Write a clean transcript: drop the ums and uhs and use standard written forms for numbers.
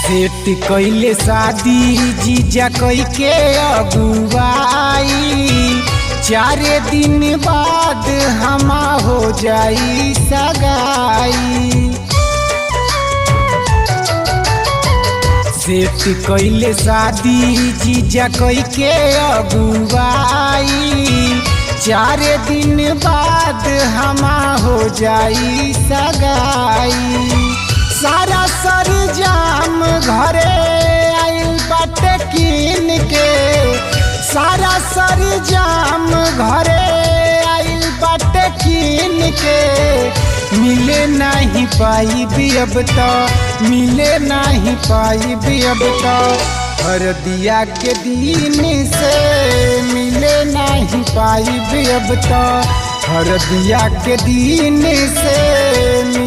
Set कइले शादी जीजा कई के अगुवाई, 4 दिन बाद हमा हो जाई सगाई। सेट कइले शादी जीजा कई के अगुवाई, 4 दिन बाद हमा हो जाई सगाई। सारा सरजाम घरे आइल बाटे कीन के, सारा सरजाम घरे आइल बाटे कीन के। मिले नहीं पाई भी अब तो, मिले नहीं पाई भी अब तो, हरदिया के दिन से मिले नहीं पाई भी अब तो, हरदिया के दिन से।